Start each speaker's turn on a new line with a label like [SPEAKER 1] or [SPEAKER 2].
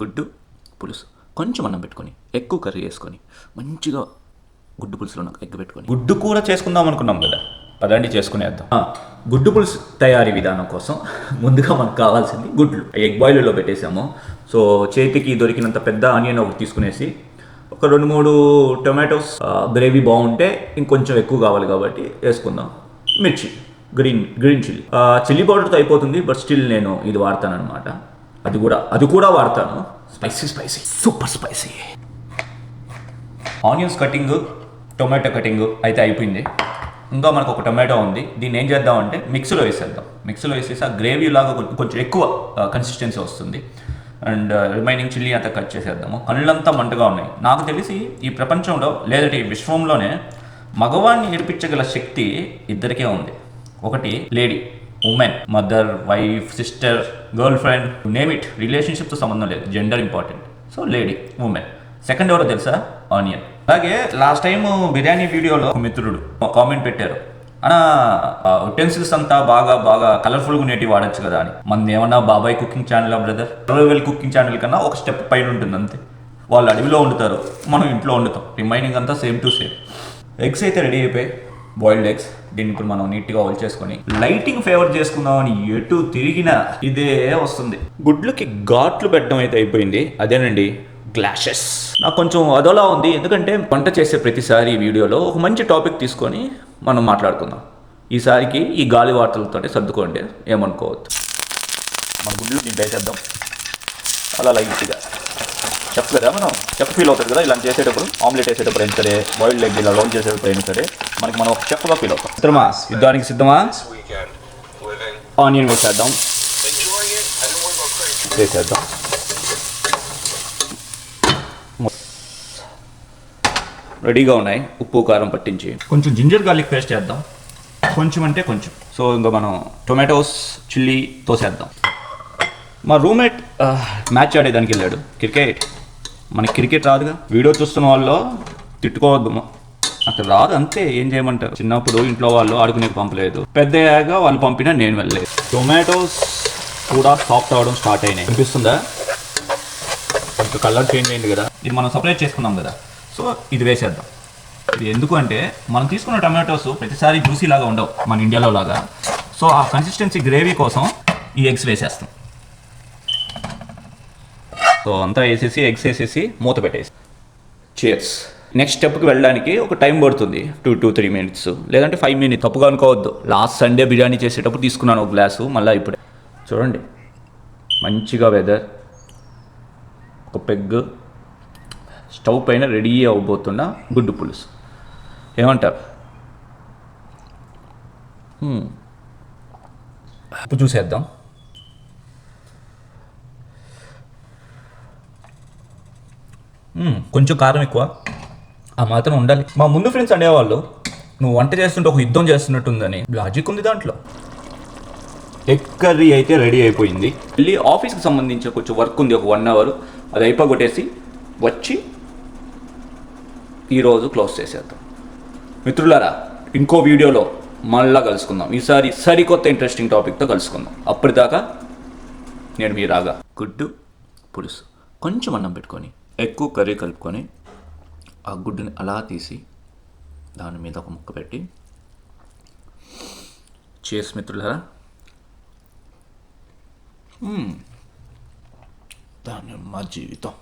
[SPEAKER 1] గుడ్డు పులుసు కొంచెం అన్నం పెట్టుకొని ఎక్కువ కర్రీ వేసుకొని మంచిగా గుడ్డు పులుసులో నాకు ఎగ్ పెట్టుకొని గుడ్డు కూర చేసుకుందాం అనుకున్నాం కదా, పదండి చేసుకునేద్దాం. గుడ్డు పులుసు తయారీ విధానం కోసం ముందుగా మనకు కావాల్సింది గుడ్లు. ఎగ్ బాయిలర్లో పెట్టేసాము. సో చేతికి దొరికినంత పెద్ద ఆనియన్ ఒకటి తీసుకునేసి ఒక 2-3 టొమాటోస్, గ్రేవీ బాగుంటే ఇంకొంచెం ఎక్కువ కావాలి కాబట్టి వేసుకుందాం. మిర్చి, గ్రీన్ చిల్లీ పౌడర్తో అయిపోతుంది, బట్ స్టిల్ నేను ఇది వాడతాను అనమాట. అది కూడా వాడతాను. Spicy super spicy. Onions cutting, tomato cutting అయితే అయిపోయింది. ఇంకా మనకు ఒక టొమాటో ఉంది. దీన్ని ఏం చేద్దామంటే మిక్సీలో వేసేసి ఆ గ్రేవీ లాగా కొంచెం ఎక్కువ కన్సిస్టెన్సీ వస్తుంది. అండ్ రిమైనింగ్ చిల్లీ అంతా కట్ చేసేద్దాము. కళ్ళంతా మంటగా ఉన్నాయి. నాకు తెలిసి ఈ ప్రపంచంలో లేదంటే ఈ విశ్వంలోనే మగవాడిని ఏడిపించగల శక్తి ఇద్దరికే ఉంది. ఒకటి lady, woman, mother, wife, sister, girl friend, name it, రిలేషన్షిప్తో సంబంధం లేదు, gender important. So lady, woman. Second ఎవరో తెలుసా? ఆనియన్. అలాగే లాస్ట్ టైం బిర్యానీ వీడియోలో ఒక మిత్రుడు కామెంట్ పెట్టారు, అన్నా ఉటెన్సిల్స్ అంతా బాగా కలర్ఫుల్గా ఉండేటివి వాడచ్చు కదా అని. మనది ఏమన్నా బాబాయ్ cooking channel brother? Survival cooking channel కన్నా ఒక స్టెప్ పైన ఉంటుంది అంతే. వాళ్ళు అడవిలో వండుతారు, మనం ఇంట్లో వండుతాం. రిమైనింగ్ అంతా సేమ్ టు సేమ్. ఎగ్స్ అయితే రెడీ అయిపోయి, బాయిల్డ్ ఎగ్స్. దీన్ని ఇప్పుడు మనం నీట్గా హోల్డ్ చేసుకొని లైటింగ్ ఫేవర్ చేసుకుందామని ఎటు తిరిగినా ఇదే వస్తుంది. గుడ్లకి ఘాట్లు పెట్టడం అయితే అయిపోయింది. అదేనండి గ్లాషెస్. నాకు కొంచెం అదోలా ఉంది, ఎందుకంటే వంట చేసే ప్రతిసారి ఈ వీడియోలో ఒక మంచి టాపిక్ తీసుకొని మనం మాట్లాడుకుందాం. ఈసారికి ఈ గాలి వార్తలతో సర్దుకోండి, ఏమనుకోవద్దు. మన గుడ్లు దీంట్లో వేసేద్దాం అలా లైట్గా. చెఫ్ కదా, మనం చెఫ్ ఫీల్ అవుతుంది కదా ఇలా చేసేటప్పుడు. ఆమ్లెట్ వేసేటప్పుడు అయినా సరే, బాయిల్డ్ ఎగ్ ఇలా రోల్ చేసేటప్పుడు అయినా సరే, మనం ఒక చెఫ్గా ఫీల్ అవుతాం. మిత్రమా, యుద్ధానికి సిద్ధమా? ఆనియన్ వేసేద్దాం. రెడీగా ఉన్నాయి. ఉప్పు కారం పట్టించి కొంచెం జింజర్ గార్లిక్ పేస్ట్ చేద్దాం. కొంచెం అంటే కొంచెం. సో ఇంకా మనం టొమాటోస్, చిల్లీ తోసేద్దాం. మా రూమ్మేట్ మ్యాచ్ ఆడేదానికి వెళ్ళాడు. మనకి క్రికెట్ రాదుగా. వీడియో చూస్తున్న వాళ్ళు తిట్టుకోవద్దు, అసలు రాదు, అంతే. ఏం చేయమంటారు? చిన్నప్పుడు ఇంట్లో వాళ్ళు ఆడుకునే పంపలేదు, పెద్దయ్యాక వాళ్ళు పంపినా నేను వెళ్ళలేదు. టొమాటోస్ కూడా సాఫ్ట్ అవ్వడం స్టార్ట్ అయినాయి. అనిపిస్తుందా? ఇంకా కలర్ చేంజ్ అయింది కదా. ఇది మనం సపరేట్ చేసుకున్నాం కదా, సో ఇది వేసేద్దాం. ఇది ఎందుకు అంటే మనం తీసుకున్న టమాటోస్ ప్రతిసారి జ్యూసీ లాగా ఉండవు మన ఇండియాలో లాగా. సో ఆ కన్సిస్టెన్సీ గ్రేవీ కోసం ఈ ఎగ్స్ వేసేస్తాం. సో అంతా వేసేసి ఎగ్స్ వేసేసి మూత పెట్టేసి చియర్స్. నెక్స్ట్ స్టెప్కి వెళ్ళడానికి ఒక టైం పడుతుంది, 2-3 minutes, లేదంటే 5 minutes. తప్పుగా అనుకోవద్దు. లాస్ట్ సండే బిర్యానీ చేసేటప్పుడు తీసుకున్నాను ఒక గ్లాసు, మళ్ళీ ఇప్పుడే. చూడండి, మంచిగా వెదర్, ఒక పెగ్, స్టవ్ పైన రెడీ అవ్వబోతున్న గుడ్డు పులుసు. ఏమంటారు? ఉప్పు చూసేద్దాం. కొంచెం కారం ఎక్కువ, ఆ మాత్రం ఉండాలి. మా ముందు ఫ్రెండ్స్ అనేవాళ్ళు, నువ్వు వంట చేస్తుంటే ఒక యుద్ధం చేస్తున్నట్టుందని. లాజిక్ ఉంది దాంట్లో. ఎగ్ కర్రీ అయితే రెడీ అయిపోయింది. వెళ్ళి ఆఫీస్కి సంబంధించిన కొంచెం వర్క్ ఉంది, ఒక 1 hour, అది అయిపోగొట్టేసి వచ్చి ఈరోజు క్లోజ్ చేసేద్దాం. మిత్రులారా, ఇంకో వీడియోలో మళ్ళా కలుసుకుందాం. ఈసారి సరికొత్త ఇంట్రెస్టింగ్ టాపిక్తో కలుసుకుందాం. అప్పటిదాకా నేను మీ రాగా. గుడ్డు పులుసు కొంచెం అన్నం పెట్టుకొని ఎక్కువ కర్రీ కలుపుకొని ఆ గుడ్డుని అలా తీసి దాని మీద ఒక ముక్క పెట్టి చేసి మిత్రులారా, దాని మా జీవితం.